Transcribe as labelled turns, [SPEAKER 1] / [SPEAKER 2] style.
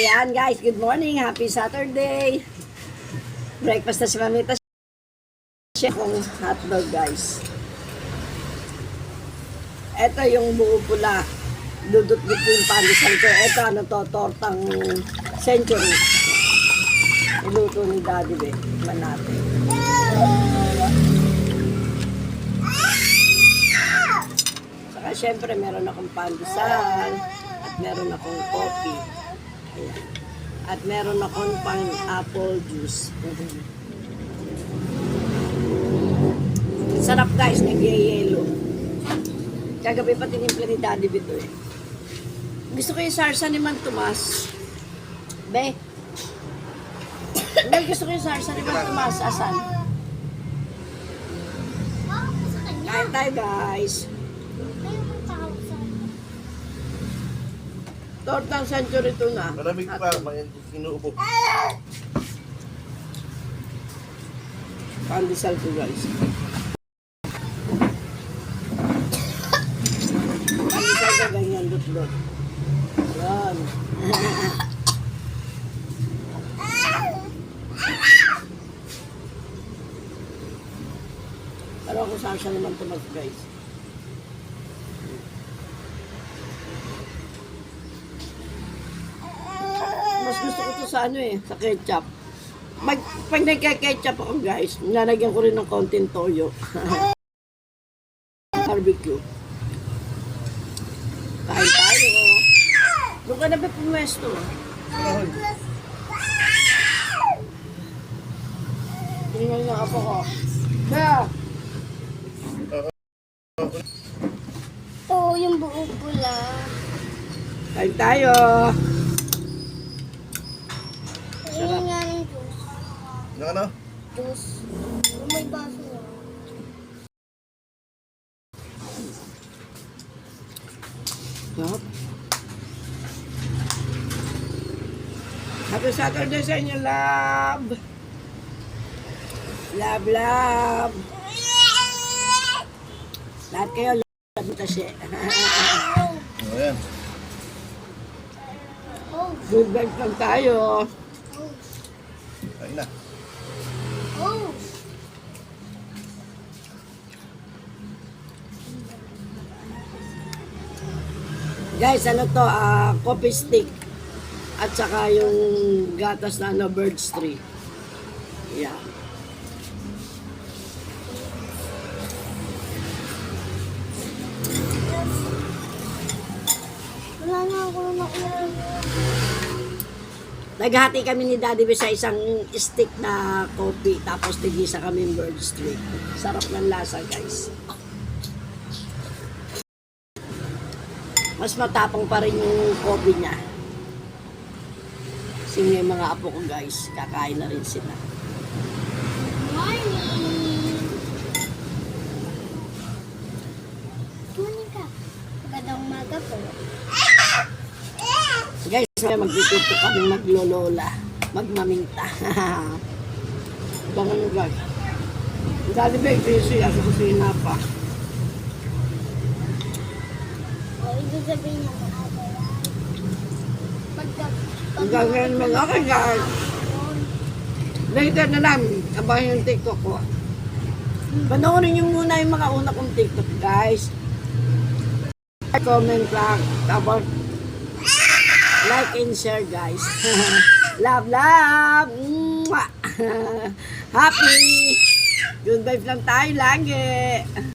[SPEAKER 1] Ayan guys, good morning. Happy Saturday. Breakfast na si Mamita. Siya kong hotdog guys. Ito yung buo pula. Dudot-dut yung pandesal ko. Ito ano to, tortang century. Iluto ni Daddy Be. Tikman natin. Saka syempre meron akong pandesal. At meron akong coffee. Ayan. At meron akong pineapple juice. Sarap guys, nag-yellow. Kagabi pa tinimpla ni Daddy Bito eh. Gusto ko yung sarsa ni Man Tomas. Be. Gusto ko yung sarsa ni Man Tomas. Asan? Kain tayo guys. Tortang century tuna.
[SPEAKER 2] Malamig pa, inuubo.
[SPEAKER 1] Pandesal ko guys. Pandesal ko ganyan, dot-dot. Yan. Pero ako sarsa naman ito guys. Mas gusto ko ito sa ano eh, sa ketchup. Pag nagka-ketchup ako guys, nalagyan ko rin ng konting toyo. Barbecue. Kain tayo. Doon ka na ba pumwesto? Tingnan na ako ko. Kaya,
[SPEAKER 3] ito yung buo pula.
[SPEAKER 1] kain tayo.
[SPEAKER 3] Ayun nga ng juice.
[SPEAKER 2] Ano?
[SPEAKER 3] Juice. Kung may baso na.
[SPEAKER 1] Stop. Happy Saturday sa inyo, love. Love, love. Lahat kayo, love mo kasi.
[SPEAKER 2] Ayan.
[SPEAKER 3] Oh,
[SPEAKER 1] Good vibes lang tayo.
[SPEAKER 2] Kain na.
[SPEAKER 3] oh.
[SPEAKER 1] Guys, ano to, coffee stick. At saka yung gatas na ano, bird's tree. Yeah.
[SPEAKER 3] Wala na ako na ulam.
[SPEAKER 1] Naghati kami ni Daddy Be sa isang stick na coffee. Tapos tigisa kami yung bird's tree. Sarap ng lasa, guys. Mas matapang pa rin yung coffee niya. Kasi yung mga apo ko, guys, kakain na rin sila.
[SPEAKER 3] Morning! Morning ka. Magandang umaga po.
[SPEAKER 1] Guys, may magtituto kami maglolola, magmaminta. Bangan mo guys. Dali ba, busy ako kusina pa.
[SPEAKER 3] O, ibig sabihin na maaga yan.
[SPEAKER 1] Ang gagawin naman, okay guys. Later na lang, abangan yung TikTok ko. Panoorin nyo muna yung mga una kong TikTok guys. Comment lang, tapos like and share guys. Love, love! Mwah! Happy! Good vibes lang tayo lagi.